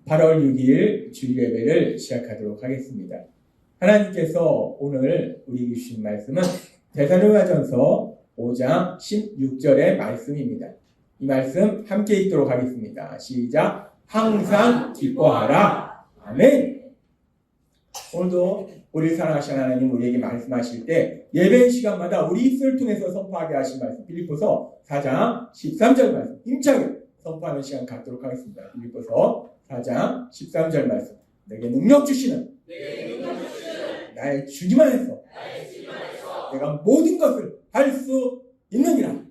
8월 6일 주일 예배를 시작하도록 하겠습니다. 하나님께서 오늘 우리에게 주신 말씀은 데살로니가전서 5장 16절의 말씀입니다. 이 말씀 함께 읽도록 하겠습니다. 시작. 항상 기뻐하라. 아멘. 오늘도 우리를 사랑하시는 하나님 우리에게 말씀하실 때 예배 시간마다 우리 입술을 통해서 선포하게 하신 말씀 빌립보서 4장 13절 말씀 힘차게 선포하는 시간 갖도록 하겠습니다. 빌립보서 4장 13절 말씀 내게 능력 주시는 나의 주님 안에서 내가 모든 것을 할 수 있느니라.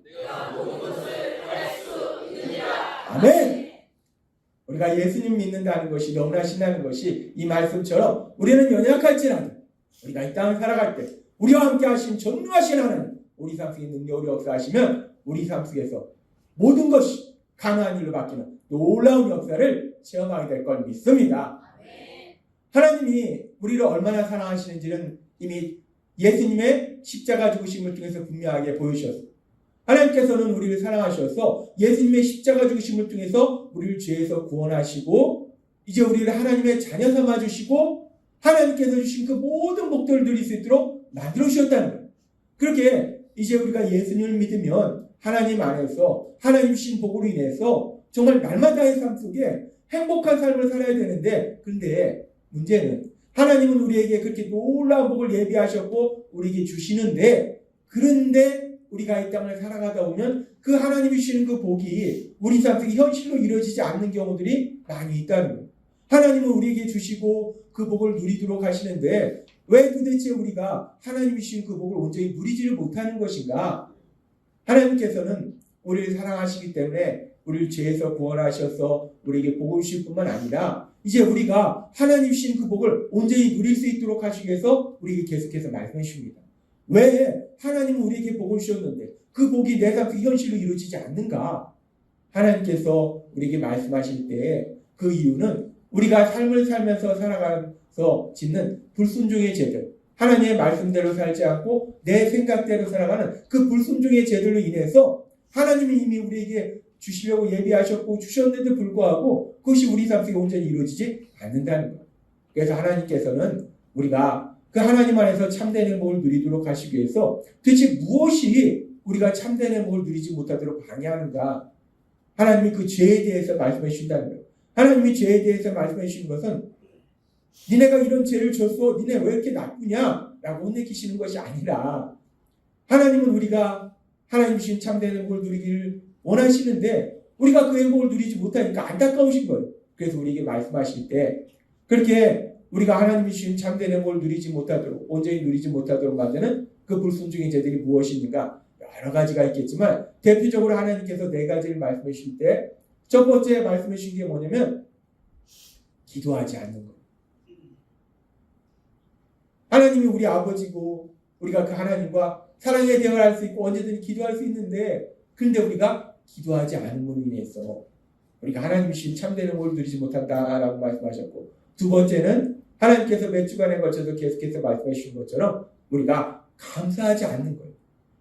아멘. 우리가 예수님 믿는다는 것이 너무나 신나는 것이 이 말씀처럼 우리는 연약할지라도 우리가 이 땅을 살아갈 때 우리와 함께 하신 전능하신 하나님 우리 삶 속에 능력으로 역사하시면 우리 삶 속에서 모든 것이 가능한 일로 바뀌는 놀라운 역사를 체험하게 될 걸 믿습니다. 하나님이 우리를 얼마나 사랑하시는지는 이미 예수님의 십자가 죽으심을 통해서 분명하게 보여주셨습니다. 하나님께서는 우리를 사랑하셔서 예수님의 십자가 죽으심을 통해서 우리를 죄에서 구원하시고 이제 우리를 하나님의 자녀 삼아주시고 하나님께서 주신 그 모든 복들을 누릴 수 있도록 만들어 주셨다는 거예요. 그렇게 이제 우리가 예수님을 믿으면 하나님 안에서 하나님 주신 복으로 인해서 정말 날마다의 삶 속에 행복한 삶을 살아야 되는데 그런데 문제는 하나님은 우리에게 그렇게 놀라운 복을 예비하셨고 우리에게 주시는데 그런데 우리가 이 땅을 살아가다 보면 그 하나님이 주시는 그 복이 우리 삶 속에 현실로 이루어지지 않는 경우들이 많이 있다는 거예요. 하나님은 우리에게 주시고 그 복을 누리도록 하시는데 왜 도대체 우리가 하나님이 주신 그 복을 온전히 누리지를 못하는 것인가? 하나님께서는 우리를 사랑하시기 때문에 우리를 죄에서 구원하셔서 우리에게 복을 주실 뿐만 아니라 이제 우리가 하나님 주신 그 복을 온전히 누릴 수 있도록 하시기 위해서 우리에게 계속해서 말씀해 주십니다. 왜 하나님은 우리에게 복을 주셨는데 그 복이 내 삶 속 현실로 이루어지지 않는가? 하나님께서 우리에게 말씀하실 때 그 이유는 우리가 삶을 살면서 살아가면서 짓는 불순종의 죄들 하나님의 말씀대로 살지 않고 내 생각대로 살아가는 그 불순종의 죄들로 인해서 하나님이 이미 우리에게 주시려고 예비하셨고 주셨는데도 불구하고 그것이 우리 삶 속에 온전히 이루어지지 않는다는 거예요. 그래서 하나님께서는 우리가 그 하나님 안에서 참된 행복을 누리도록 하시기 위해서 도대체 무엇이 우리가 참된 행복을 누리지 못하도록 방해하는가? 하나님이 그 죄에 대해서 말씀해 주신다는 거예요. 하나님이 죄에 대해서 말씀해 주시는 것은 니네가 이런 죄를 졌어. 니네 왜 이렇게 나쁘냐? 라고 혼내키시는 것이 아니라 하나님은 우리가 하나님 주신 참된 행복을 누리기를 원하시는데 우리가 그 행복을 누리지 못하니까 안타까우신 거예요. 그래서 우리에게 말씀하실 때 그렇게 우리가 하나님이 주신 참된 행복을 누리지 못하도록 온전히 누리지 못하도록 만드는 그 불순종의 죄들이 무엇인가 여러 가지가 있겠지만 대표적으로 하나님께서 네 가지를 말씀해 주실 때 첫 번째 말씀해 주신 게 뭐냐면 기도하지 않는 거예요. 하나님이 우리 아버지고 우리가 그 하나님과 사랑의 대화를 할 수 있고 언제든지 기도할 수 있는데 그런데 우리가 기도하지 않음으로 인해서 우리가 하나님이 주신 참된 행복을 누리지 못한다라고 말씀하셨고 두 번째는 하나님께서 몇 주간에 걸쳐서 계속해서 말씀해 주신 것처럼 우리가 감사하지 않는 거예요.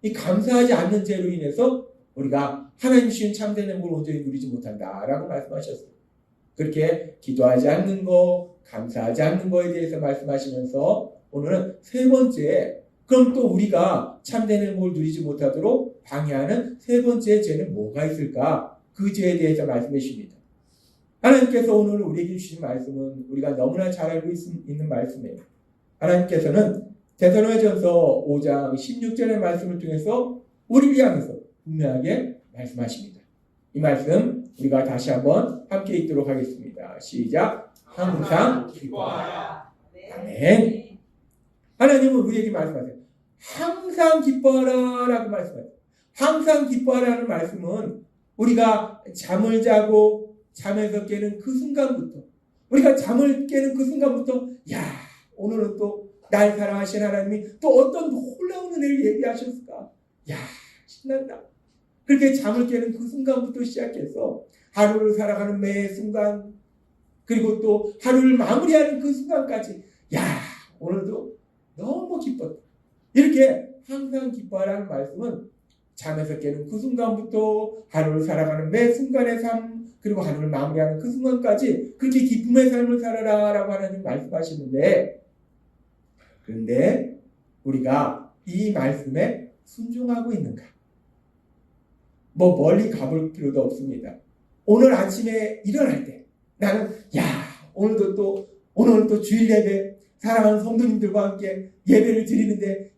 이 감사하지 않는 죄로 인해서 우리가 하나님 주신 참된 행복을 온전히 누리지 못한다라고 말씀하셨어요. 그렇게 기도하지 않는 거, 감사하지 않는 거에 대해서 말씀하시면서 오늘은 세 번째 그럼 또 우리가 참된 행복을 누리지 못하도록 방해하는 세 번째 죄는 뭐가 있을까? 그 죄에 대해서 말씀해 주십니다. 하나님께서 오늘 우리에게 주신 말씀은 우리가 너무나 잘 알고 있는 말씀이에요. 하나님께서는 데살로니가전서 5장 16절의 말씀을 통해서 우리를 향해서 분명하게 말씀하십니다. 이 말씀 우리가 다시 한번 함께 읽도록 하겠습니다. 시작. 항상 기뻐하라. 아멘. 하나님은 우리에게 말씀하세요. 항상 기뻐하라 라고 말씀하세요. 항상 기뻐하라는 말씀은 우리가 잠을 자고 잠에서 깨는 그 순간부터 우리가 잠을 깨는 그 순간부터 야 오늘은 또 날 사랑하신 하나님이 또 어떤 놀라운 은혜를 예비하셨을까? 야 신난다. 그렇게 잠을 깨는 그 순간부터 시작해서 하루를 살아가는 매 순간 그리고 또 하루를 마무리하는 그 순간까지 야 오늘도 너무 기뻤다. 이렇게 항상 기뻐하라는 말씀은 잠에서 깨는 그 순간부터 하루를 살아가는 매 순간의 삶, 그리고 하루를 마무리하는 그 순간까지 그렇게 기쁨의 삶을 살아라 라고 하나님 말씀하시는데, 그런데 우리가 이 말씀에 순종하고 있는가? 뭐 멀리 가볼 필요도 없습니다. 오늘 아침에 일어날 때 나는 오늘 또 주일 예배 사랑하는 성도님들과 함께 예배를 드리는데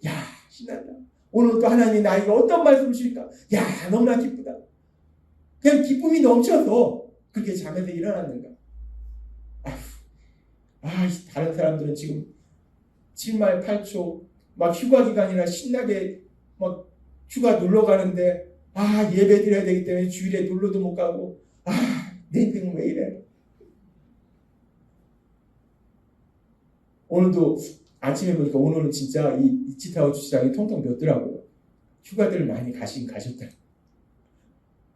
신난다. 오늘 또 하나님이 나에게 어떤 말씀을 주실까? 너무나 기쁘다. 그냥 기쁨이 넘쳐서 그렇게 잠에서 일어났는가? 다른 사람들은 지금 7말 8초 막 휴가 기간이라 신나게 막 휴가 놀러 가는데 예배 드려야 되기 때문에 주일에 놀러도 못 가고 내 인생은 왜 이래? 오늘도 아침에 보니까 오늘은 진짜 이 이치타워 주차장이 통통 ቢ었더라고요. 휴가들 많이 가셨다.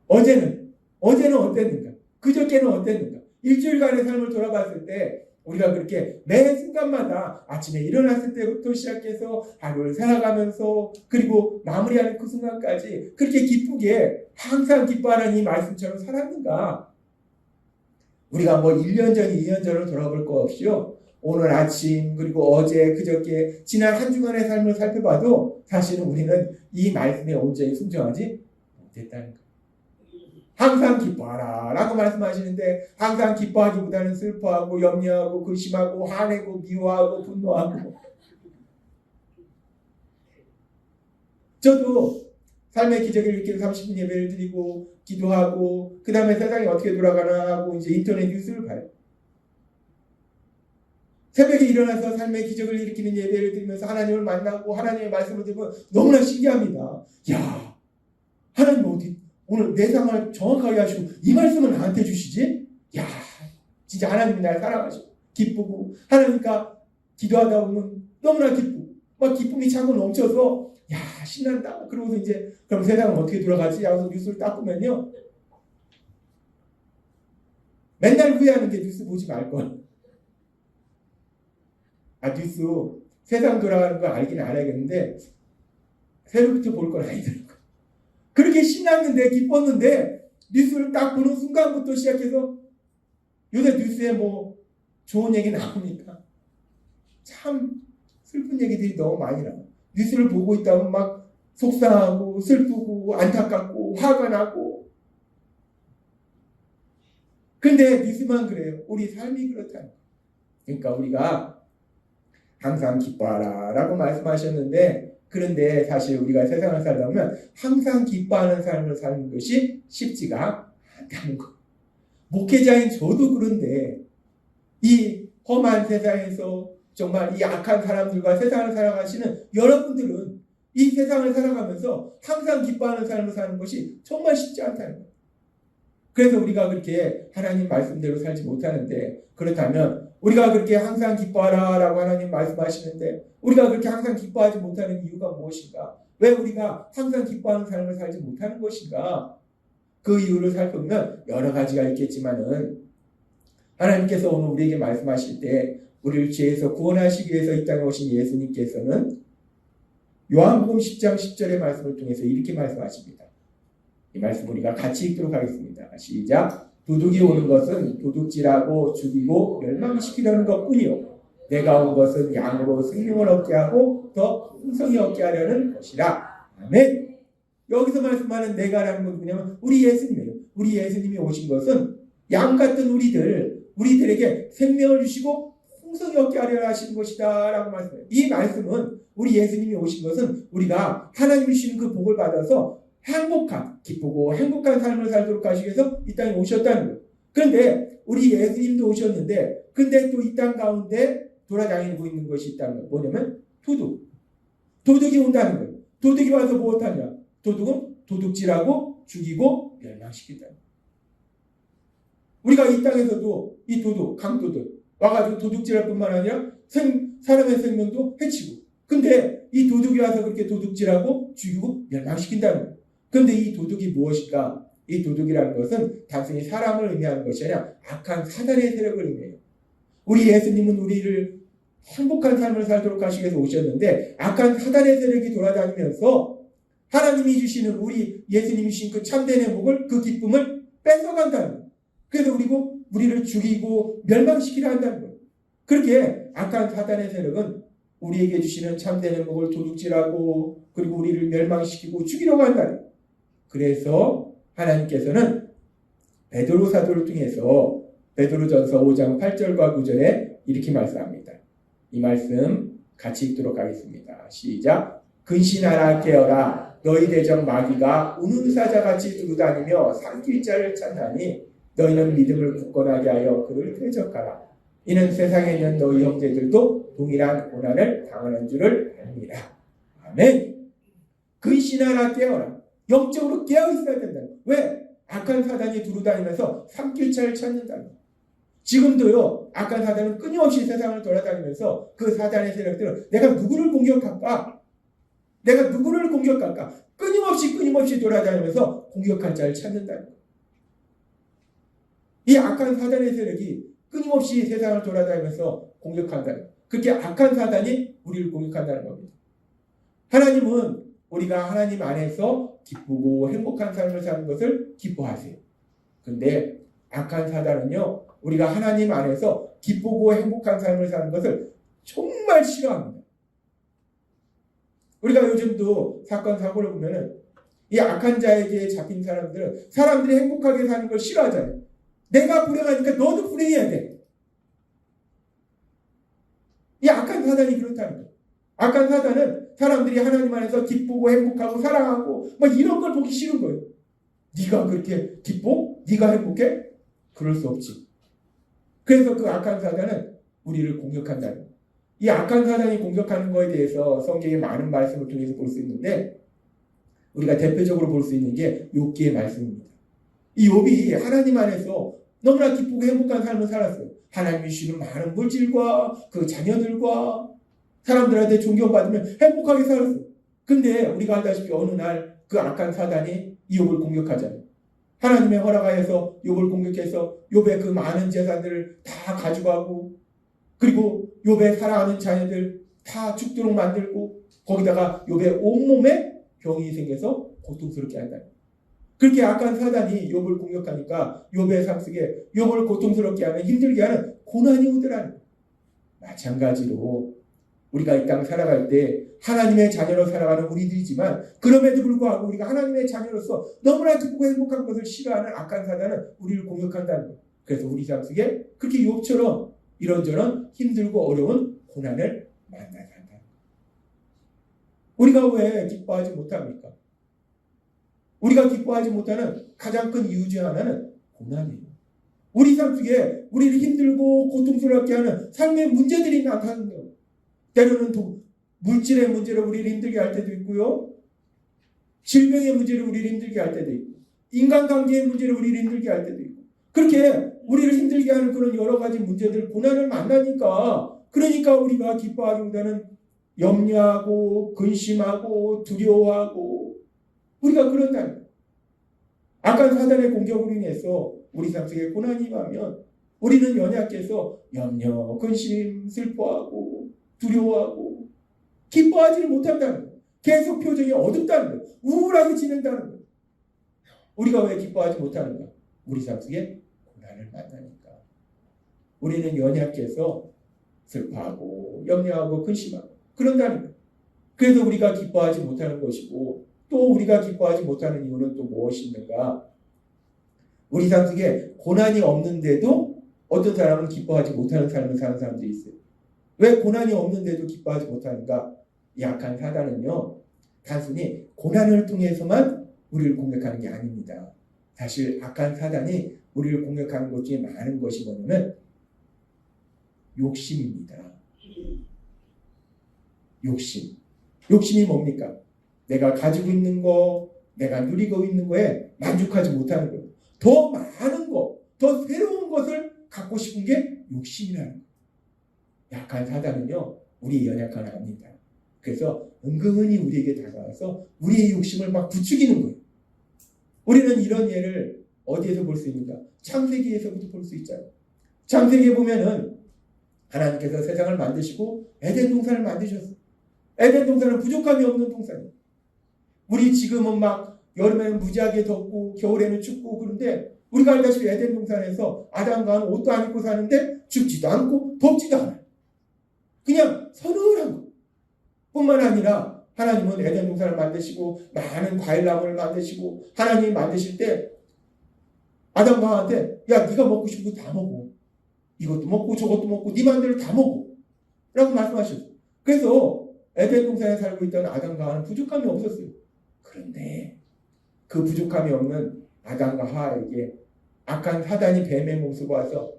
어제는 어땠는가? 그저께는 어땠는가? 일주일간의 삶을 돌아봤을 때 우리가 그렇게 매 순간마다 아침에 일어났을 때부터 시작해서 하루를 살아가면서 그리고 마무리하는 그 순간까지 그렇게 기쁘게 항상 기뻐하는 이 말씀처럼 살았는가? 우리가 뭐 1년 전, 2년 전을 돌아볼 거 없이요. 오늘 아침 그리고 어제 그저께 지난 한 주간의 삶을 살펴봐도 사실은 우리는 이 말씀에 온전히 순종하지 못했다는 거예요. 항상 기뻐하라 라고 말씀하시는데 항상 기뻐하기보다는 슬퍼하고 염려하고 근심하고 화내고 미워하고 분노하고. 저도 삶의 기적을 일으키는 30분 예배를 드리고 기도하고 그 다음에 세상이 어떻게 돌아가나 하고 이제 인터넷 뉴스를 봐요. 새벽에 일어나서 삶의 기적을 일으키는 예배를 드리면서 하나님을 만나고 하나님의 말씀을 들으면 너무나 신기합니다. 하나님 오늘 내 상황을 정확하게 하시고 이 말씀을 나한테 주시지? 진짜 하나님이 날 사랑하시고 기쁘고 하나님과 기도하다 보면 너무나 기쁘고 막 기쁨이 차고 넘쳐서 신난다. 그러고서 이제 그럼 세상은 어떻게 돌아가지? 하고서 뉴스를 딱 보면요. 맨날 후회하는 게 뉴스 보지 말걸. 뉴스 세상 돌아가는 걸 알긴 알아야겠는데 새로부터 볼 건 아니더라고요. 그렇게 신났는데 기뻤는데 뉴스를 딱 보는 순간부터 시작해서 요새 뉴스에 뭐 좋은 얘기 나오니까 참 슬픈 얘기들이 너무 많이 나와요. 뉴스를 보고 있다면 막 속상하고 슬프고 안타깝고 화가 나고. 근데 뉴스만 그래요. 우리 삶이 그렇다는 거예요. 그러니까 우리가 항상 기뻐하라 라고 말씀하셨는데 그런데 사실 우리가 세상을 살다 보면 항상 기뻐하는 삶을 사는 것이 쉽지가 않다는 거. 목회자인 저도 그런데 이 험한 세상에서 정말 이 악한 사람들과 세상을 살아가시는 여러분들은 이 세상을 살아가면서 항상 기뻐하는 삶을 사는 것이 정말 쉽지 않다는 거예요. 그래서 우리가 그렇게 하나님 말씀대로 살지 못하는데 그렇다면 우리가 그렇게 항상 기뻐하라 라고 하나님 말씀하시는데 우리가 그렇게 항상 기뻐하지 못하는 이유가 무엇인가? 왜 우리가 항상 기뻐하는 삶을 살지 못하는 것인가? 그 이유를 살펴보면 여러 가지가 있겠지만은 하나님께서 오늘 우리에게 말씀하실 때 우리를 죄에서 구원하시기 위해서 이 땅에 오신 예수님께서는 요한복음 10장 10절의 말씀을 통해서 이렇게 말씀하십니다. 이 말씀 우리가 같이 읽도록 하겠습니다. 시작. 도둑이 오는 것은 도둑질하고 죽이고 멸망시키려는 것뿐이요 내가 온 것은 양으로 생명을 얻게 하고 더 풍성히 얻게 하려는 것이라. 아멘. 여기서 말씀하는 내가라는 건 뭐냐면 우리 예수님이에요. 우리 예수님이 오신 것은 양 같은 우리들에게 생명을 주시고 풍성히 얻게 하려 하시는 것이다 라고 말씀해요. 이 말씀은 우리 예수님이 오신 것은 우리가 하나님이 주시는 그 복을 받아서 기쁘고 행복한 삶을 살도록 하시기 위해서 이 땅에 오셨다는 거예요. 그런데 우리 예수님도 오셨는데 근데 또 이 땅 가운데 돌아다니고 있는 것이 있다는 거예요. 뭐냐면 도둑이 온다는 거예요. 도둑이 와서 무엇하냐? 도둑은 도둑질하고 죽이고 멸망시킨다. 우리가 이 땅에서도 이 강도들 와가지고 도둑질할 뿐만 아니라 사람의 생명도 해치고 근데 이 도둑이 와서 그렇게 도둑질하고 죽이고 멸망시킨다는 거예요. 그런데 이 도둑이 무엇일까? 이 도둑이라는 것은 단순히 사람을 의미하는 것이 아니라 악한 사단의 세력을 의미해요. 우리 예수님은 우리를 행복한 삶을 살도록 하시기 위해서 오셨는데 악한 사단의 세력이 돌아다니면서 하나님이 주시는 우리 예수님이 주신 그 참된 행복을 그 기쁨을 뺏어간다는 거예요. 그래서 우리를 죽이고 멸망시키려 한다는 거예요. 그렇게 악한 사단의 세력은 우리에게 주시는 참된 행복을 도둑질하고 그리고 우리를 멸망시키고 죽이려고 한다는 거예요. 그래서 하나님께서는 베드로 사도를 통해서 베드로전서 5장 8절과 9절에 이렇게 말씀합니다. 이 말씀 같이 읽도록 하겠습니다. 시작. 근신하라 깨어라 너희 대적 마귀가 우는 사자같이 두루다니며 삼킬 자를 찾나니 너희는 믿음을 굳건하게 하여 그를 대적하라. 이는 세상에 있는 너희 형제들도 동일한 고난을 당하는 줄을 압니다. 아멘. 근신하라 깨어라. 영적으로 깨어 있어야 된다. 왜? 악한 사단이 두루다니면서 삼킬 자를 찾는다. 지금도요, 악한 사단은 끊임없이 세상을 돌아다니면서 그 사단의 세력들은 내가 누구를 공격할까? 내가 누구를 공격할까? 끊임없이 돌아다니면서 공격한 자를 찾는다는 거예요. 이 악한 사단의 세력이 끊임없이 세상을 돌아다니면서 공격한다는 거예요. 그렇게 악한 사단이 우리를 공격한다는 겁니다. 하나님은 우리가 하나님 안에서 기쁘고 행복한 삶을 사는 것을 기뻐하세요. 근데 악한 사단은요, 우리가 하나님 안에서 기쁘고 행복한 삶을 사는 것을 정말 싫어합니다. 우리가 요즘도 사건 사고를 보면은 이 악한 자에게 잡힌 사람들이 행복하게 사는 걸 싫어하잖아요. 내가 불행하니까 너도 불행해야 돼. 이 악한 사단이 그렇다는 거예요. 악한 사단은 사람들이 하나님 안에서 기쁘고 행복하고 사랑하고 막 이런 걸 보기 싫은 거예요. 네가 그렇게 기뻐? 네가 행복해? 그럴 수 없지. 그래서 그 악한 사단은 우리를 공격한다는 거예요. 이 악한 사단이 공격하는 거에 대해서 성경의 많은 말씀을 통해서 볼 수 있는데 우리가 대표적으로 볼 수 있는 게 욥기의 말씀입니다. 이 욥이 하나님 안에서 너무나 기쁘고 행복한 삶을 살았어요. 하나님이 주시는 많은 물질과 그 자녀들과 사람들한테 존경받으며 행복하게 살았어요. 근데 우리가 알다시피 어느 날 그 악한 사단이 이 욥을 공격하잖아요. 하나님의 허락하여서 욥을 공격해서 욥의 그 많은 재산들을 다 가져가고 그리고 욥의 사랑하는 자녀들 다 죽도록 만들고 거기다가 욥의 온몸에 병이 생겨서 고통스럽게 한다. 그렇게 악한 사단이 욥을 공격하니까 욥의 삶 속에 욥을 고통스럽게 하는 힘들게 하는 고난이 오더라는 거예요. 마찬가지로 우리가 이 땅 살아갈 때 하나님의 자녀로 살아가는 우리들이지만 그럼에도 불구하고 우리가 하나님의 자녀로서 너무나 기쁘고 행복한 것을 싫어하는 악한 사단은 우리를 공격한다는 거예요. 그래서 우리 삶 속에 그렇게 욥처럼 이런저런 힘들고 어려운 고난을 만나게 한다는 거예요. 우리가 왜 기뻐하지 못합니까? 우리가 기뻐하지 못하는 가장 큰 이유 중 하나는 고난이에요. 우리 삶 속에 우리를 힘들고 고통스럽게 하는 삶의 문제들이 나타나는 거예요. 때로는 물질의 문제로 우리를 힘들게 할 때도 있고요. 질병의 문제로 우리를 힘들게 할 때도 있고 인간관계의 문제로 우리를 힘들게 할 때도 있고 그렇게 우리를 힘들게 하는 그런 여러 가지 문제들, 고난을 만나니까 그러니까 우리가 기뻐하기보다는 염려하고 근심하고 두려워하고 우리가 그런다는 거예요. 악한 사단의 공격으로 인해서 우리 삶 속에 고난이 임하면 우리는 연약해서 염려, 근심, 슬퍼하고 두려워하고 기뻐하지를 못한다는 거예요. 계속 표정이 어둡다는 거예요. 우울하게 지낸다는 거예요. 우리가 왜 기뻐하지 못하는가? 우리 삶 속에 고난을 만나니까. 우리는 연약해서 슬퍼하고 염려하고 근심하고 그런다는 거예요. 그래서 우리가 기뻐하지 못하는 것이고 또 우리가 기뻐하지 못하는 이유는 또 무엇이 있는가? 우리 삶 속에 고난이 없는데도 어떤 사람은 기뻐하지 못하는 삶을 사는 사람들이 있어요. 왜 고난이 없는데도 기뻐하지 못하는가? 이 악한 사단은요, 단순히 고난을 통해서만 우리를 공격하는 게 아닙니다. 사실 악한 사단이 우리를 공격하는 것 중에 많은 것이 뭐냐면 욕심입니다. 욕심. 욕심이 뭡니까? 내가 가지고 있는 거, 내가 누리고 있는 거에 만족하지 못하는 거예요. 더 많은 거, 더 새로운 것을 갖고 싶은 게 욕심이라는 거예요. 약한 사단은요, 우리의 연약함을 압니다. 그래서 은근히 우리에게 다가와서 우리의 욕심을 막 부추기는 거예요. 우리는 이런 예를 어디에서 볼 수 있는가? 창세기에서부터 볼 수 있잖아요. 창세기에 보면은 하나님께서 세상을 만드시고 에덴 동산을 만드셨어요. 에덴 동산은 부족함이 없는 동산이에요. 우리 지금은 막 여름에는 무지하게 덥고 겨울에는 춥고 그런데 우리가 알다시피 에덴 동산에서 아담과 하와는 옷도 안 입고 사는데 춥지도 않고 덥지도 않아요. 그냥 서늘한 거. 뿐만 아니라 하나님은 에덴 동산을 만드시고 많은 과일나무를 만드시고 하나님이 만드실 때 아담과 하와한테 야 네가 먹고 싶은 거 다 먹어. 이것도 먹고 저것도 먹고 네 맘대로 다 먹어. 라고 말씀하셨어요. 그래서 에덴 동산에 살고 있던 아담과 하와는 부족함이 없었어요. 그런데 그 부족함이 없는 아담과 하와에게 악한 사단이 뱀의 모습으로 와서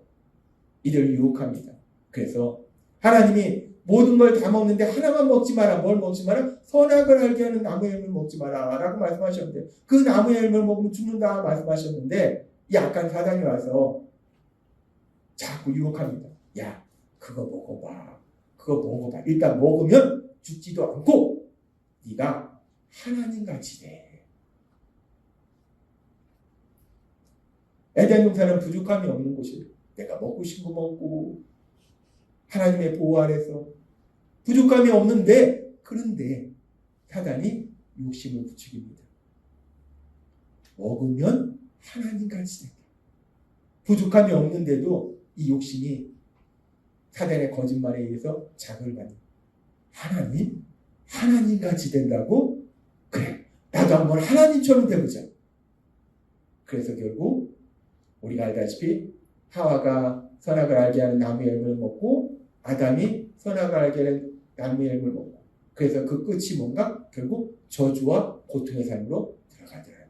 이들을 유혹합니다. 그래서 하나님이 모든 걸 다 먹는데 하나만 먹지 마라. 뭘 먹지 마라? 선악을 알게 하는 나무의 열매를 먹지 마라 라고 말씀하셨는데 그 나무의 열매를 먹으면 죽는다 말씀하셨는데 이 악한 사단이 와서 자꾸 유혹합니다. 야 그거 먹어봐. 그거 먹어봐. 일단 먹으면 죽지도 않고 네가 하나님같이 돼. 에덴 동산은 부족함이 없는 곳이에요. 내가 먹고 싶은 거 먹고 하나님의 보호 아래서 부족함이 없는데 그런데 사단이 욕심을 부추깁니다. 먹으면 하나님같이 된다. 부족함이 없는데도 이 욕심이 사단의 거짓말에 의해서 자극을 받는 하나님같이 된다고? 그래 나도 한번 하나님처럼 돼보자. 그래서 결국 우리가 알다시피 하와가 선악을 알게 하는 나무의 열매를 먹고 아담이 선악을 알게 하는 나무의 열매를 먹고 그래서 그 끝이 뭔가? 결국 저주와 고통의 삶으로 들어가더라고요.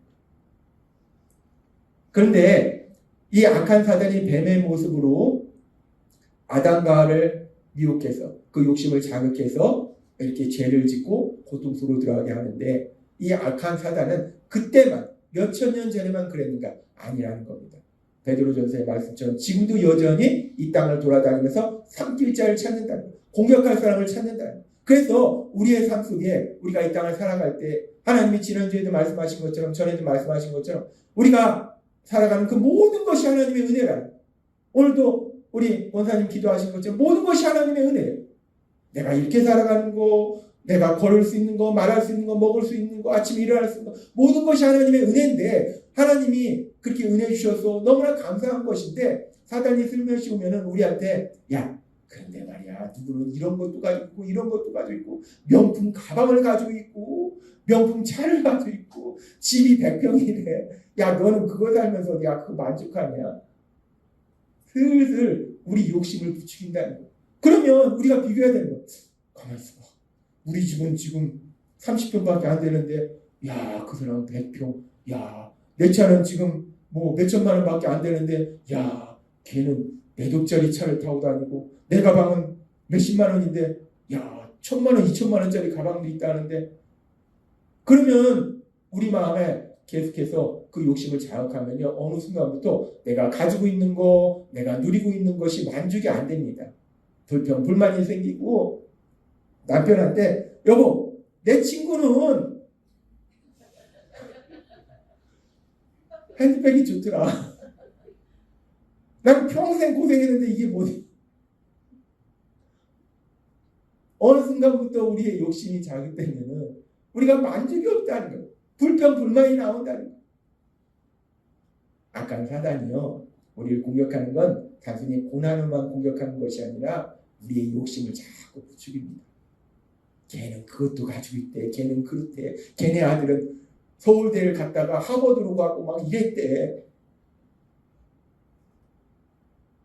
그런데 이 악한 사단이 뱀의 모습으로 아담과 하와를 미혹해서 그 욕심을 자극해서 이렇게 죄를 짓고 고통 속으로 들어가게 하는데 이 악한 사단은 그때만 몇천 년 전에만 그랬는가? 아니라는 겁니다. 베드로전서의 말씀처럼 지금도 여전히 이 땅을 돌아다니면서 삼킬 자를 찾는다는 거예요. 공격할 사람을 찾는다는 거예요. 그래서 우리의 삶 속에 우리가 이 땅을 살아갈 때 하나님이 지난주에도 말씀하신 것처럼 전에도 말씀하신 것처럼 우리가 살아가는 그 모든 것이 하나님의 은혜라는 거예요. 오늘도 우리 원사님 기도하신 것처럼 모든 것이 하나님의 은혜예요. 내가 이렇게 살아가는 거, 내가 걸을 수 있는 거, 말할 수 있는 거, 먹을 수 있는 거, 아침에 일어날 수 있는 거 모든 것이 하나님의 은혜인데 하나님이 그렇게 은혜 주셔서 너무나 감사한 것인데 사단이 슬며시 오면은 우리한테 야 그런데 말이야 누구는 이런 것도 가지고 있고 이런 것도 가지고 있고 명품 가방을 가지고 있고 명품 차를 가지고 있고 집이 100평이래. 야 너는 그거 살면서 야 그거 만족하냐? 슬슬 우리 욕심을 부추긴다는 거. 그러면 우리가 비교해야 되는 거. 가만히 있어봐. 우리 집은 지금 30평밖에 안 되는데 야 그 사람은 100평. 야 내 차는 지금 뭐 몇천만 원밖에 안 되는데 야 걔는 몇 억짜리 차를 타고 다니고 내 가방은 몇십만 원인데 야 1000만 원, 2000만 원짜리 가방도 있다는데 그러면 우리 마음에 계속해서 그 욕심을 자극하면요 어느 순간부터 내가 가지고 있는 거, 내가 누리고 있는 것이 만족이 안 됩니다. 불평, 불만이 생기고 남편한테 여보 내 친구는 핸드백이 좋더라. 난 평생 고생했는데 이게 뭐지? 어느 순간부터 우리의 욕심이 자극되면 우리가 만족이 없다는 거예요. 불평, 불만이 나온다는 거예요. 악한 사단이요. 우리를 공격하는 건 단순히 고난을만 공격하는 것이 아니라 우리의 욕심을 자꾸 부추깁니다. 걔는 그것도 가지고 있대. 걔는 그렇대. 걔네 아들은 서울대를 갔다가 하버드로 가고 막 이랬대.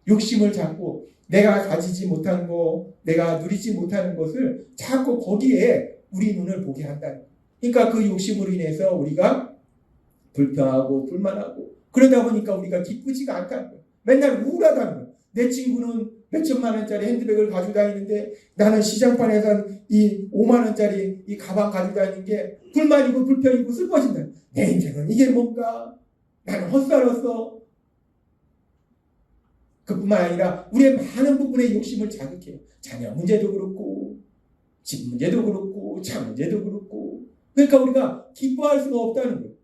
욕심을 자꾸 내가 가지지 못한 거, 내가 누리지 못하는 것을 자꾸 거기에 우리 눈을 보게 한다는 거예요. 그러니까 그 욕심으로 인해서 우리가 불평하고 불만하고 그러다 보니까 우리가 기쁘지가 않다는 거예요. 맨날 우울하다는 거예요. 내 친구는 몇천만 원짜리 핸드백을 가지고 다니는데 나는 시장판에서 이 5만 원짜리 이 가방 가지고 다니는 게 불만이고 불평이고 슬퍼진다. 내 인생은 이게 뭔가? 나는 헛살았어. 그뿐만 아니라 우리의 많은 부분의 욕심을 자극해요. 자녀 문제도 그렇고 집 문제도 그렇고 차 문제도 그렇고 그러니까 우리가 기뻐할 수가 없다는 거예요.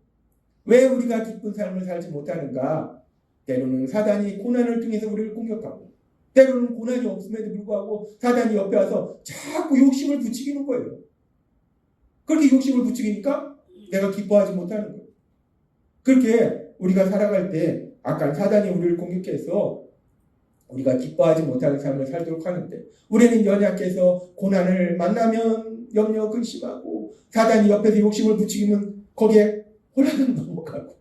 왜 우리가 기쁜 삶을 살지 못하는가? 때로는 사단이 고난을 통해서 우리를 공격하고 때로는 고난이 없음에도 불구하고 사단이 옆에 와서 자꾸 욕심을 부추기는 거예요. 그렇게 욕심을 부추기니까 내가 기뻐하지 못하는 거예요. 그렇게 우리가 살아갈 때 악한 사단이 우리를 공격해서 우리가 기뻐하지 못하는 삶을 살도록 하는데, 우리는 연약해서 고난을 만나면 염려 근심하고 사단이 옆에서 욕심을 부추기면 거기에 홀라당 넘어가고,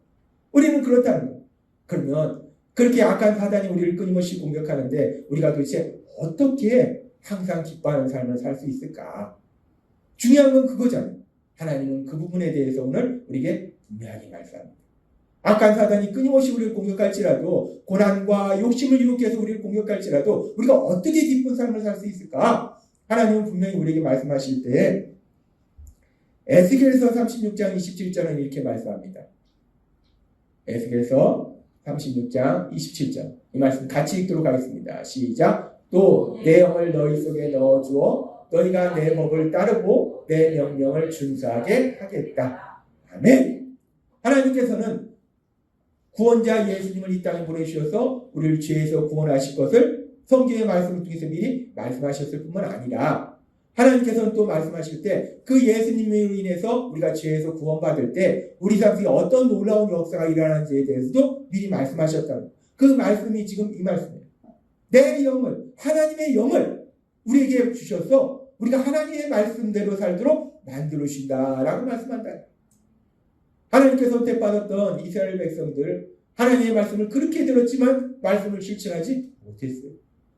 우리는 그렇다는 거예요. 그러면 그렇게 악한 사단이 우리를 끊임없이 공격하는데 우리가 도대체 어떻게 항상 기뻐하는 삶을 살 수 있을까? 중요한 건 그거잖아요. 하나님은 그 부분에 대해서 오늘 우리에게 분명히 말씀합니다. 악한 사단이 끊임없이 우리를 공격할지라도, 고난과 욕심을 유혹해서 우리를 공격할지라도 우리가 어떻게 기쁜 삶을 살 수 있을까? 하나님은 분명히 우리에게 말씀하실 때 에스겔서 36장 27절은 이렇게 말씀합니다. 에스겔서 36장 27절, 이 말씀 같이 읽도록 하겠습니다. 시작. 또 내 영을 너희 속에 넣어주어 너희가 내 법을 따르고 내 명령을 준수하게 하겠다. 아멘. 하나님께서는 구원자 예수님을 이 땅에 보내주셔서 우리를 죄에서 구원하실 것을 성경의 말씀을 통해서 미리 말씀하셨을 뿐만 아니라, 하나님께서는 또 말씀하실 때 그 예수님으로 인해서 우리가 죄에서 구원받을 때 우리 삶 속에 어떤 놀라운 역사가 일어나는지에 대해서도 미리 말씀하셨다는, 그 말씀이 지금 이 말씀이에요. 내 영을, 하나님의 영을 우리에게 주셔서 우리가 하나님의 말씀대로 살도록 만들어주신다라고 말씀한다. 하나님께서 선택받았던 이스라엘 백성들, 하나님의 말씀을 그렇게 들었지만 말씀을 실천하지 못했어요.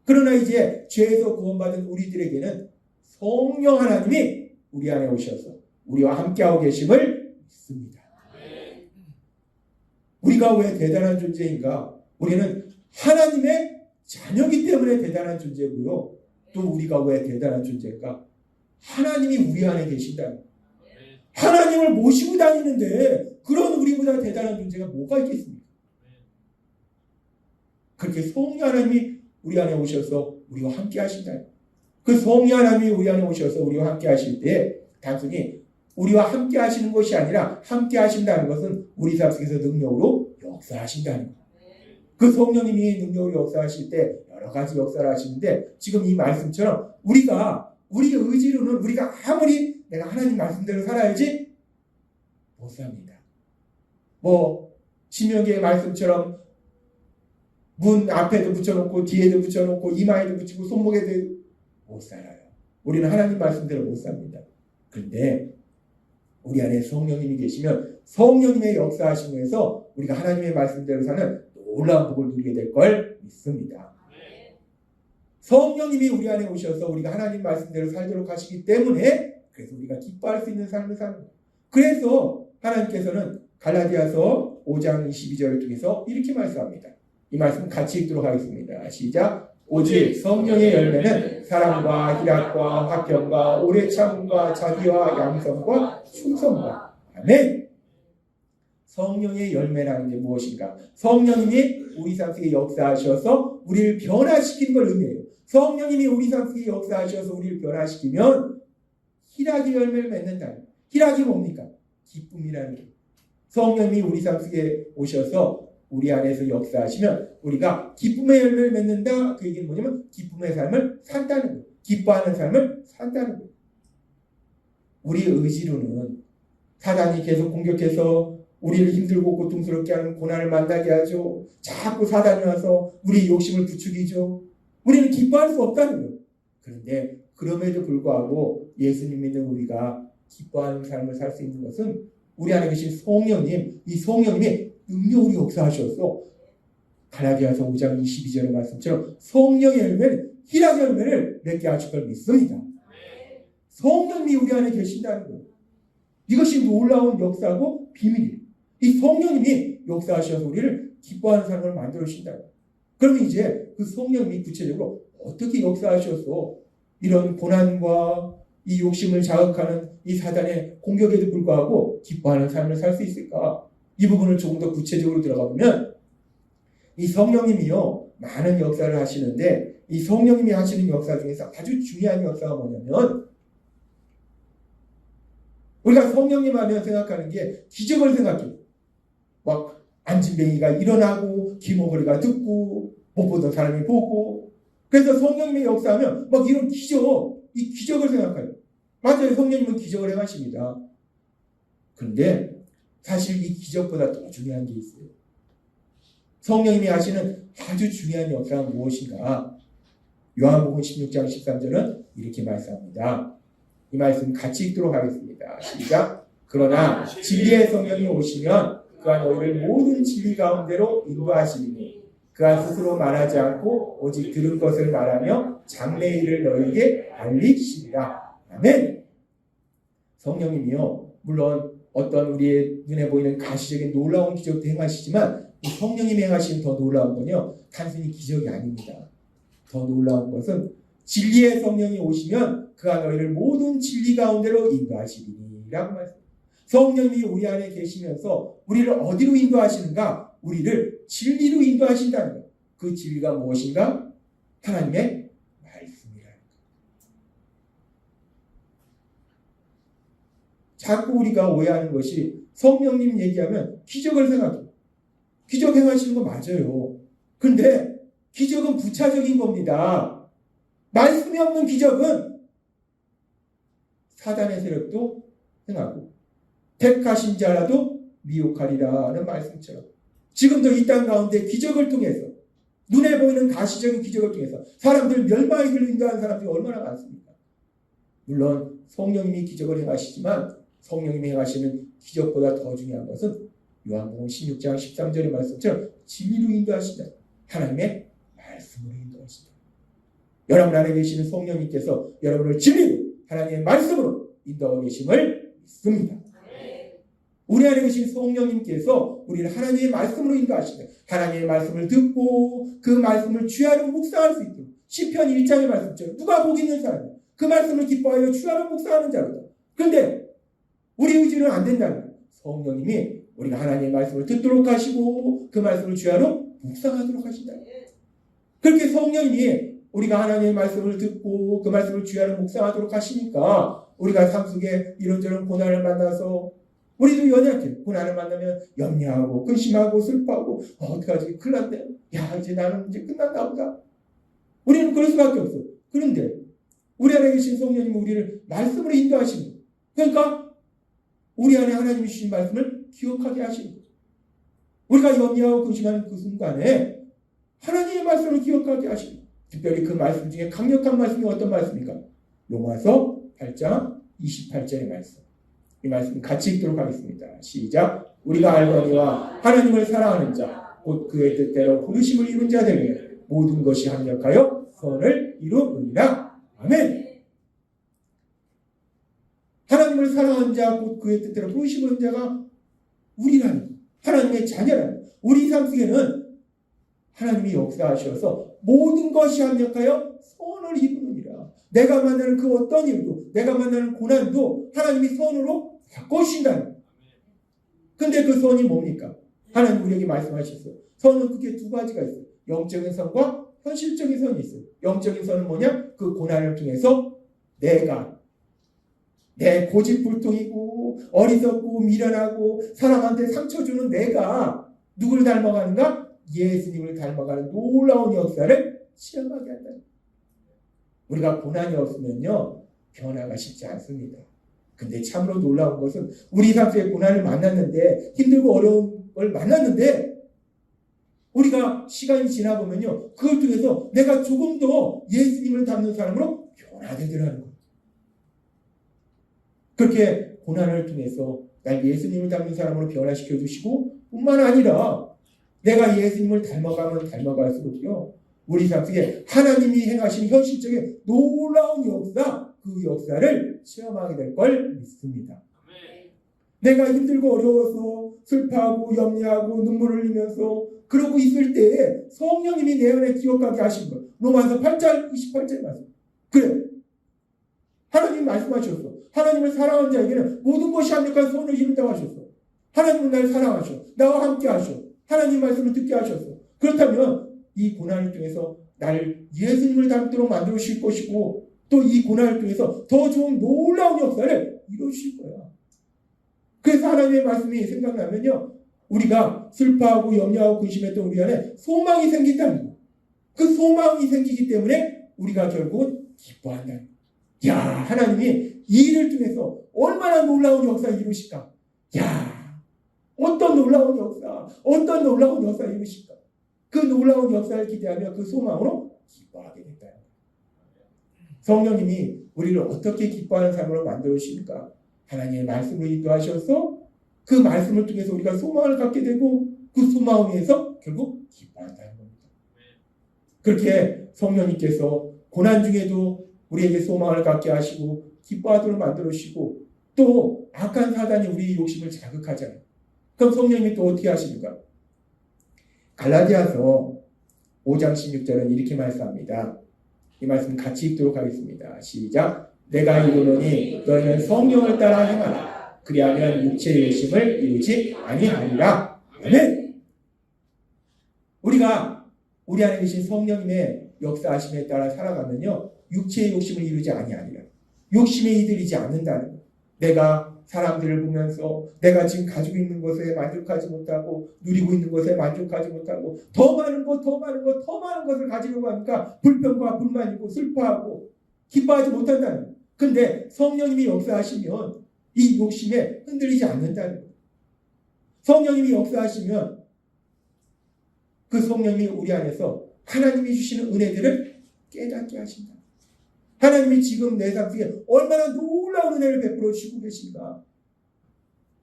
그러나 이제 죄에서 구원받은 우리들에게는 성령 하나님이 우리 안에 오셔서 우리와 함께하고 계심을 믿습니다. 우리가 왜 대단한 존재인가? 우리는 하나님의 자녀이기 때문에 대단한 존재고요. 또 우리가 왜 대단한 존재일까? 하나님이 우리 안에 계신다는 거예요. 하나님을 모시고 다니는데 그런 우리보다 대단한 존재가 뭐가 있겠습니까? 그렇게 성령 하나님이 우리 안에 오셔서 우리와 함께 하신다. 그 성령 하나님이 우리 안에 오셔서 우리와 함께 하실 때 단순히 우리와 함께 하시는 것이 아니라, 함께 하신다는 것은 우리 삶 속에서 능력으로 역사하신다는 거예요. 그 성령님이 능력으로 역사하실 때 여러 가지 역사를 하시는데, 지금 이 말씀처럼 우리 의지로는 우리가 아무리 내가 하나님 말씀대로 살아야지 못 삽니다. 신명기의 말씀처럼 문 앞에도 붙여놓고 뒤에도 붙여놓고 이마에도 붙이고 손목에도 못 살아요. 우리는 하나님 말씀대로 못 삽니다. 그런데 우리 안에 성령님이 계시면 성령님의 역사하심에서 우리가 하나님의 말씀대로 사는 놀라운 복을 누리게 될 걸 믿습니다. 성령님이 우리 안에 오셔서 우리가 하나님 말씀대로 살도록 하시기 때문에, 그래서 우리가 기뻐할 수 있는 삶을 사는 거예요. 그래서 하나님께서는 갈라디아서 5장 22절을 통해서 이렇게 말씀합니다. 이 말씀 같이 읽도록 하겠습니다. 시작. 오직 성령의 열매는 사랑과 희락과 화평과 오래 참음과 자비와 양성과 충성과. 아멘. 성령의 열매라는 게 무엇인가? 성령님이 우리 삶 속에 역사하셔서 우리를 변화시키는 걸 의미해요. 성령님이 우리 삶 속에 역사하셔서 우리를 변화시키면 희락의 열매를 맺는다. 희락이 뭡니까? 기쁨이라는 게. 성령님이 우리 삶 속에 오셔서 우리 안에서 역사하시면 우리가 기쁨의 열매를 맺는다. 그 얘기는 뭐냐면 기쁨의 삶을 산다는 거예요. 기뻐하는 삶을 산다는 거예요. 우리 의지로는 사단이 계속 공격해서 우리를 힘들고 고통스럽게 하는 고난을 만나게 하죠. 자꾸 사단이 와서 우리 욕심을 부추기죠. 우리는 기뻐할 수 없다는 거예요. 그런데 그럼에도 불구하고 예수님 믿는 우리가 기뻐하는 삶을 살 수 있는 것은 우리 안에 계신 성령님, 이 성령님이 능력으로 역사하셔서 갈라디아서 5장 22절의 말씀처럼 성령의 열매는 희락의 열매를 맺게 하실 걸 믿습니다. 성령님이 우리 안에 계신다는 거예요. 이것이 놀라운 역사고 비밀이에요. 이 성령님이 역사하셔서 우리를 기뻐하는 삶을 만들어 주신다. 그러면 이제 그 성령님이 구체적으로 어떻게 역사하셔서 이런 고난과 이 욕심을 자극하는 이 사단의 공격에도 불구하고 기뻐하는 삶을 살 수 있을까? 이 부분을 조금 더 구체적으로 들어가 보면 이 성령님이요 많은 역사를 하시는데, 이 성령님이 하시는 역사 중에서 아주 중요한 역사가 뭐냐면, 우리가 성령님 하면 생각하는 게 기적을 생각해요. 막 안진뱅이가 일어나고 귀머거리가 듣고 못 보던 사람이 보고, 그래서 성령님의 역사하면 막 이런 기적, 이 기적을 생각해요. 맞아요. 성령님은 기적을 행하십니다. 그런데 사실 이 기적보다 더 중요한 게 있어요. 성령님이 하시는 아주 중요한 역사가 무엇인가? 요한복음 16장 13절은 이렇게 말씀합니다. 이 말씀 같이 읽도록 하겠습니다. 시작. 그러나 진리의 성령이 오시면 그가 너희를 모든 진리 가운데로 인도하시리니 그가 스스로 말하지 않고 오직 들은 것을 말하며 장래 일을 너희에게 알리시리라. 아멘. 성령님이요, 물론 어떤 우리의 눈에 보이는 가시적인 놀라운 기적도 행하시지만 성령님이 행하시는 더 놀라운 건요, 단순히 기적이 아닙니다. 더 놀라운 것은 진리의 성령이 오시면 그가 너희를 모든 진리 가운데로 인도하시리니 라고 말씀합니다. 성령님이 우리 안에 계시면서 우리를 어디로 인도하시는가? 우리를 진리로 인도하신다는 거예요. 그 진리가 무엇인가? 하나님의 말씀이라는 거예요. 자꾸 우리가 오해하는 것이 성령님 얘기하면 기적을 생각해요. 기적 행하시는 거 맞아요. 근데 기적은 부차적인 겁니다. 말씀이 없는 기적은 사단의 세력도 행하고 택하신 자라도 미혹하리라는 말씀처럼 지금도 이 땅 가운데 기적을 통해서 눈에 보이는 가시적인 기적을 통해서 사람들 멸망의 길로 인도하는 사람들이 얼마나 많습니까? 물론 성령님이 기적을 행하시지만 성령님이 행하시는 기적보다 더 중요한 것은 요한복음 16장 13절의 말씀처럼 진리로 인도하신다. 하나님의 말씀으로 인도하신다. 여러분 안에 계시는 성령님께서 여러분을 진리로 하나님의 말씀으로 인도하고 계심을 믿습니다. 우리 안에 계신 성령님께서 우리를 하나님의 말씀으로 인도하신다. 하나님의 말씀을 듣고 그 말씀을 주야로 묵상할 수 있도록 시편 1장의 말씀처럼 누가 복 있는 사람이야. 그 말씀을 기뻐하여 주야로 묵상하는 자로다. 그런데 우리 의지는 안 된다는 거예요. 성령님이 우리가 하나님의 말씀을 듣도록 하시고 그 말씀을 주야로 묵상하도록 하신다. 그렇게 성령님이 우리가 하나님의 말씀을 듣고 그 말씀을 주야로 묵상하도록 하시니까 우리가 삶 속에 이런저런 고난을 만나서 우리도 연약해요. 고난을 만나면 염려하고 근심하고 슬퍼하고 어떡하지? 큰일 났네. 야, 이제 나는 이제 끝났나 보다. 우리는 그럴 수밖에 없어. 그런데 우리 안에 계신 성령님이 우리를 말씀으로 인도하시는 거예요. 그러니까 우리 안에 하나님이 주신 말씀을 기억하게 하시는 거예요. 우리가 염려하고 근심하는 그 순간에 하나님의 말씀을 기억하게 하시는 거예요. 특별히 그 말씀 중에 강력한 말씀이 어떤 말씀입니까? 로마서 8장 28절의 말씀. 이 말씀 같이 읽도록 하겠습니다. 시작. 우리가 알거니와 하나님을 사랑하는 자, 곧 그의 뜻대로 부르심을 이룬 자들에게 모든 것이 합력하여 선을 이루느니라. 아멘. 하나님을 사랑하는 자, 곧 그의 뜻대로 부르심을 이룬 자가 우리라는, 하나님의 자녀라는, 우리 삶 속에는 하나님이 역사하셔서 모든 것이 합력하여 선을 이루느니라. 내가 만나는 그 어떤 일도, 내가 만나는 고난도 하나님이 선으로 바꿔주신다는. 근데 그 선이 뭡니까? 하나님 우리에게 말씀하셨어요. 선은 그게 두 가지가 있어요. 영적인 선과 현실적인 선이 있어요. 영적인 선은 뭐냐? 그 고난을 통해서 내가 내 고집불통이고 어리석고 미련하고 사람한테 상처 주는 내가 누구를 닮아가는가? 예수님을 닮아가는 놀라운 역사를 체험하게 한다. 우리가 고난이 없으면요 변화가 쉽지 않습니다. 근데 참으로 놀라운 것은 우리 삶 속에 고난을 만났는데, 힘들고 어려운 걸 만났는데 우리가 시간이 지나보면요 그걸 통해서 내가 조금 더 예수님을 닮는 사람으로 변화되더라는 거예요. 그렇게 고난을 통해서 날 예수님을 닮는 사람으로 변화시켜 주시고 뿐만 아니라 내가 예수님을 닮아가면 닮아갈수록요 우리 삶 속에 하나님이 행하신 현실적인 놀라운 역사, 그 역사를 체험하게 될 걸 믿습니다. 내가 힘들고 어려워서 슬퍼하고 염려하고 눈물을 흘리면서 그러고 있을 때에 성령님이 내 안에 기억하게 하신 것. 로마서 8장 28절 말씀. 그래. 하나님이 말씀하셨어. 하나님을 사랑하는 자에게는 모든 것이 합력한 선을 이룬다고 하셨어. 하나님은 날 사랑하셔. 나와 함께 하셔. 하나님 말씀을 듣게 하셨어. 그렇다면 이 고난을 통해서 나를 예수님을 닮도록 만들어 주실 것이고 또 이 고난을 통해서 더 좋은 놀라운 역사를 이루어 주실 거야. 그래서 하나님의 말씀이 생각나면요 우리가 슬퍼하고 염려하고 근심했던 우리 안에 소망이 생긴다는 거야. 그 소망이 생기기 때문에 우리가 결국은 기뻐한다는 거야. 야, 하나님이 이 일을 통해서 얼마나 놀라운 역사를 이루실까. 야, 어떤 놀라운 역사, 어떤 놀라운 역사를 이루실까? 그 놀라운 역사를 기대하며 그 소망으로 기뻐하게 된다. 성령님이 우리를 어떻게 기뻐하는 삶으로 만들어 주십니까? 하나님의 말씀을 인도하셔서 그 말씀을 통해서 우리가 소망을 갖게 되고 그 소망을 위해서 결국 기뻐한다는 겁니다. 그렇게 성령님께서 고난 중에도 우리에게 소망을 갖게 하시고 기뻐하도록 만들어 주시고 또 악한 사단이 우리의 욕심을 자극하잖아요. 그럼 성령님이 또 어떻게 하십니까? 갈라디아서 5장 16절은 이렇게 말씀합니다. 이 말씀 같이 읽도록 하겠습니다. 시작. 내가 이르노니 너희는 성령을 따라 행하라. 그리하면 육체의 욕심을 이루지 아니하리라. 아멘. 우리가 우리 안에 계신 성령님의 역사하심에 따라 살아가면요, 육체의 욕심을 이루지 아니하리라. 욕심에 이들이지 않는다는 것. 내가 사람들을 보면서 내가 지금 가지고 있는 것에 만족하지 못하고 누리고 있는 것에 만족하지 못하고 더 많은 것을 가지려고 하니까 불평과 불만이고 슬퍼하고 기뻐하지 못한다는 거예요. 근데 성령님이 역사하시면 이 욕심에 흔들리지 않는다는 거예요. 성령님이 역사하시면 그 성령님이 우리 안에서 하나님이 주시는 은혜들을 깨닫게 하신다. 하나님이 지금 내 삶 속에 얼마나 놀라운 은혜를 베풀어 주시고 계신가.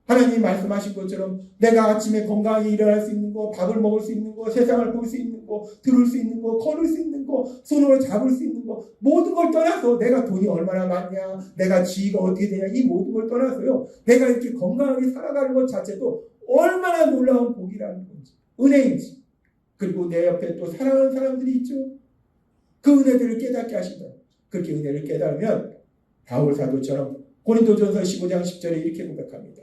하나님이 말씀하신 것처럼 내가 아침에 건강하게 일어날 수 있는 거, 밥을 먹을 수 있는 거, 세상을 볼 수 있는 거, 들을 수 있는 거, 걸을 수 있는 거, 손으로 잡을 수 있는 거, 모든 걸 떠나서 내가 돈이 얼마나 많냐, 내가 지위가 어떻게 되냐, 이 모든 걸 떠나서요, 내가 이렇게 건강하게 살아가는 것 자체도 얼마나 놀라운 복이라는 건지, 은혜인지. 그리고 내 옆에 또 사랑하는 사람들이 있죠. 그 은혜들을 깨닫게 하신다. 그렇게 은혜를 깨달으면 바울 사도처럼 고린도전서 15장 10절에 이렇게 고백합니다.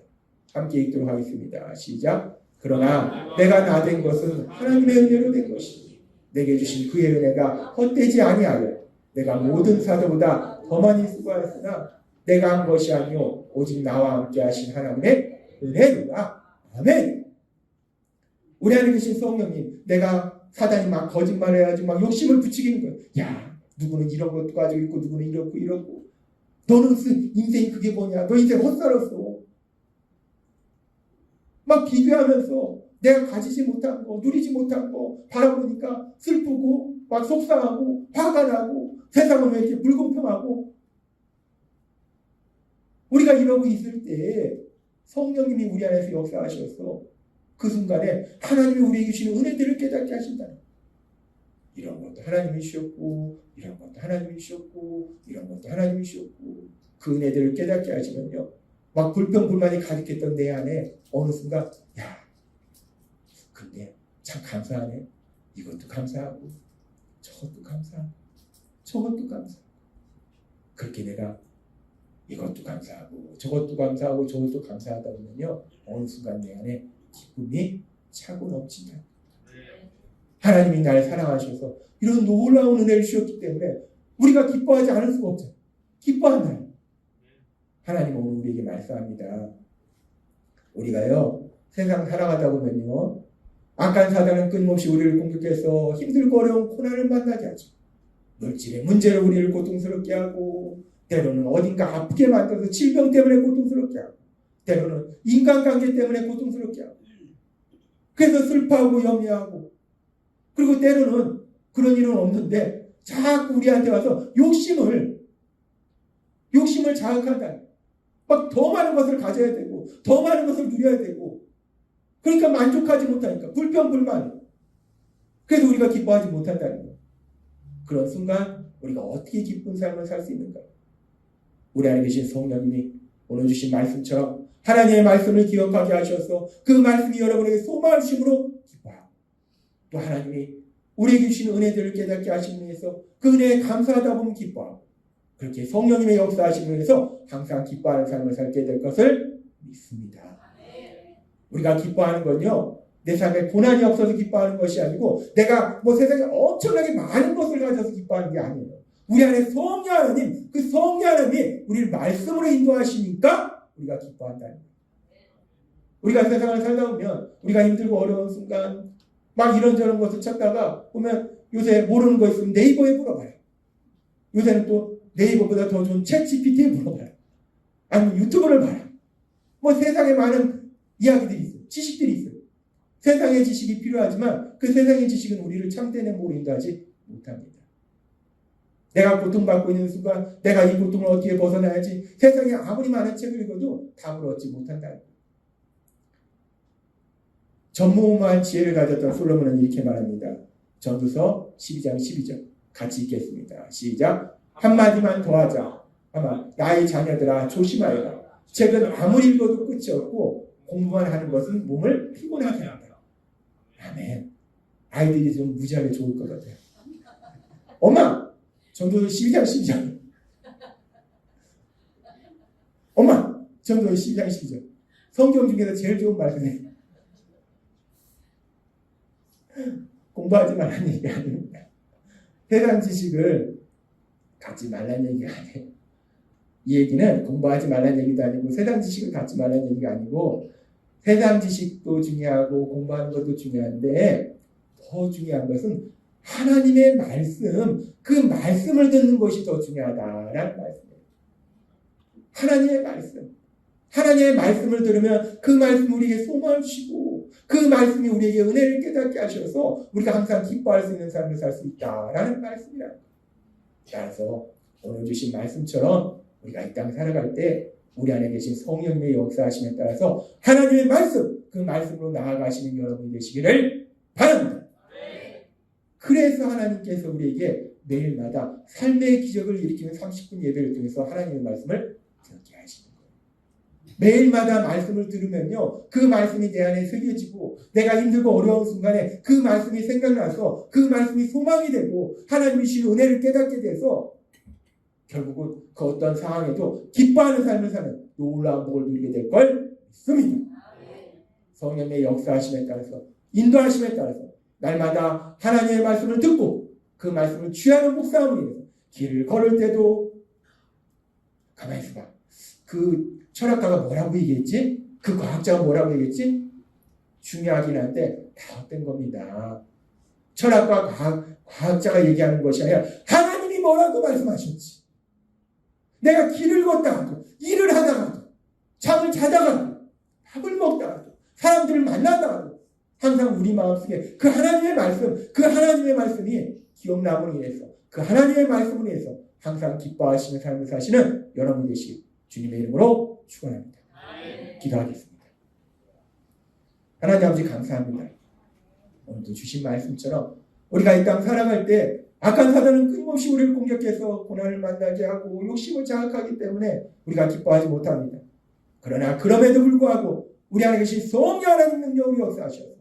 함께 읽도록 하겠습니다. 시작. 그러나 내가 나 된 것은 하나님의 은혜로 된 것이니 내게 주신 그의 은혜가 헛되지 아니하여 내가 모든 사도보다 더 많이 수고하였으나 내가 한 것이 아니요 오직 나와 함께 하신 하나님의 은혜로다. 아멘. 우리 안에 계신 성령님, 내가 사단이 막 거짓말해야지 막 욕심을 부추기는 거예요. 야, 누구는 이런 것도 가지고 있고 누구는 이렇고 너는 인생이 그게 뭐냐, 너 인생 헛살았어. 막 비교하면서 내가 가지지 못한 거, 누리지 못한 거 바라보니까 슬프고 막 속상하고 화가 나고 세상은 왜 이렇게 불공평하고. 우리가 이러고 있을 때 성령님이 우리 안에서 역사하셔서 그 순간에 하나님이 우리에게 주시는 은혜들을 깨닫게 하신다. 이런 것도 하나님이 주셨고 이런 것도 하나님이 주셨고 이런 것도 하나님이 주셨고 그 은혜들을 깨닫게 하시면요, 막 불평불만이 가득했던 내 안에 어느 순간 야, 근데 참 감사하네. 이것도 감사하고 저것도 감사하고 저것도 감사하고 그렇게 내가 이것도 감사하고 저것도 감사하고 저것도 감사하다 보면요, 어느 순간 내 안에 기쁨이 차고 넘친다. 하나님이 나를 사랑하셔서 이런 놀라운 은혜를 주셨기 때문에 우리가 기뻐하지 않을 수가 없죠. 기뻐한다. 하나님은 오늘 우리에게 말씀합니다. 우리가요, 세상 살아가다 보면요, 악한 사단은 끊임없이 우리를 공격해서 힘들고 어려운 고난을 만나게 하죠. 물질의 문제로 우리를 고통스럽게 하고 때로는 어딘가 아프게 만들어서 질병 때문에 고통스럽게 하고 때로는 인간관계 때문에 고통스럽게 하고 그래서 슬퍼하고 염려하고 그리고 때로는 그런 일은 없는데 자꾸 우리한테 와서 욕심을 자극한다. 막 더 많은 것을 가져야 되고 더 많은 것을 누려야 되고 그러니까 만족하지 못하니까 불평불만. 그래서 우리가 기뻐하지 못한다는 거예요. 그런 순간 우리가 어떻게 기쁜 삶을 살 수 있는가? 우리 안에 계신 성령님이 오늘 주신 말씀처럼 하나님의 말씀을 기억하게 하셔서 그 말씀이 여러분에게 소망을 주심으로 기뻐하고 또 하나님이 우리에게 주신 은혜들을 깨닫게 하시기 위해서 그 은혜에 감사하다 보면 기뻐하고 그렇게 성령님의 역사하심을 위해서 항상 기뻐하는 삶을 살게 될 것을 믿습니다. 우리가 기뻐하는 건요, 내 삶에 고난이 없어서 기뻐하는 것이 아니고 내가 뭐 세상에 엄청나게 많은 것을 가져서 기뻐하는 게 아니에요. 우리 안에 성령 하나님, 그 성령 하나님이 우리를 말씀으로 인도하시니까 우리가 기뻐한다는 거예요. 우리가 세상을 살다 보면 우리가 힘들고 어려운 순간 막 이런저런 것을 찾다가 보면 요새 모르는 거 있으면 네이버에 물어봐요. 요새는 또 네이버보다 더 좋은 챗 GPT에 물어봐요. 아니면 유튜브를 봐요. 뭐 세상에 많은 이야기들이 있어요. 지식들이 있어요. 세상의 지식이 필요하지만 그 세상의 지식은 우리를 참된 행복으로 인도하지 못합니다. 내가 고통받고 있는 순간 내가 이 고통을 어떻게 벗어나야지 세상에 아무리 많은 책을 읽어도 답을 얻지 못한다. 전무후무한 지혜를 가졌던 솔로몬은 이렇게 말합니다. 전도서 12장 12절 같이 읽겠습니다. 시작. 한마디만 더하자. 아마 나의 자녀들아 조심하여라. 책은 아무리 읽어도 끝이 없고 공부만 하는 것은 몸을 피곤하게 한다. 아멘. 아이들이 좀 무지하게 좋을 것 같아요. 엄마! 전도서 12장 12절. 엄마! 전도서 12장 12절. 성경 중에서 제일 좋은 말씀이에요. 공부하지 말라는 얘기 아닙니다. 세상 지식을 갖지 말라는 얘기가 아니에요. 이 얘기는 공부하지 말라는 얘기도 아니고 세상 지식을 갖지 말라는 얘기가 아니고 세상 지식도 중요하고 공부하는 것도 중요한데 더 중요한 것은 하나님의 말씀, 그 말씀을 듣는 것이 더 중요하다라는 말씀이에요. 하나님의 말씀. 하나님의 말씀을 들으면 그 말씀 우리에게 소망을 주시고 그 말씀이 우리에게 은혜를 깨닫게 하셔서 우리가 항상 기뻐할 수 있는 삶을 살 수 있다라는 말씀이라는 거예요. 따라서 오늘 주신 말씀처럼 우리가 이 땅 살아갈 때 우리 안에 계신 성령님의 역사하심에 따라서 하나님의 말씀, 그 말씀으로 나아가시는 여러분이 되시기를 바랍니다. 그래서 하나님께서 우리에게 매일마다 삶의 기적을 일으키는 30분 예배를 통해서 하나님의 말씀을 듣게 하시는 거예요. 매일마다 말씀을 들으면요, 그 말씀이 내 안에 새겨지고 내가 힘들고 어려운 순간에 그 말씀이 생각나서 그 말씀이 소망이 되고 하나님이 주신 은혜를 깨닫게 돼서 결국은 그 어떤 상황에도 기뻐하는 삶을 사는 놀라운 복을 누리게 될 걸 믿습니다. 성령의 역사하심에 따라서 인도하심에 따라서 날마다 하나님의 말씀을 듣고 그 말씀을 취하는 목사함을 위해서 길을 걸을 때도 가만히 있어봐. 그 철학가가 뭐라고 얘기했지? 그 과학자가 뭐라고 얘기했지? 중요하긴 한데 다 헛된 겁니다. 철학과 과학자가 얘기하는 것이 아니라 하나님이 뭐라고 말씀하셨지? 내가 길을 걷다가도 일을 하다가도 잠을 자다가도 밥을 먹다가도 사람들을 만나다가도 항상 우리 마음속에 그 하나님의 말씀, 그 하나님의 말씀이 기억남으로 인해서 그 하나님의 말씀으로 인해서 항상 기뻐하시는 삶을 사시는 여러분 되시길 주님의 이름으로 축원합니다. 기도하겠습니다. 하나님 아버지 감사합니다. 오늘도 주신 말씀처럼 우리가 이 땅 살아갈 때 악한 사단은 끊임없이 우리를 공격해서 고난을 만나게 하고 욕심을 자극하기 때문에 우리가 기뻐하지 못합니다. 그러나 그럼에도 불구하고 우리 안에 계신 성령 하나님 능력으로 역사하셔서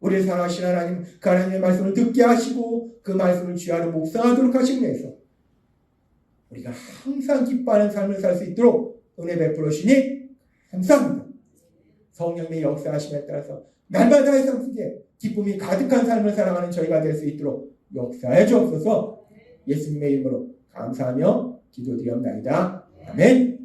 우리를 사랑하신 하나님, 그 하나님의 말씀을 듣게 하시고 그 말씀을 취하러 묵상하도록 하시기 위해서 우리가 항상 기뻐하는 삶을 살 수 있도록 은혜 베풀어 주시니 감사합니다. 성령의 역사하심에 따라서 날마다의 삶 속에 기쁨이 가득한 삶을 살아가는 저희가 될 수 있도록 역사해 주옵소서. 예수님의 이름으로 감사하며 기도드리옵나이다. 아멘.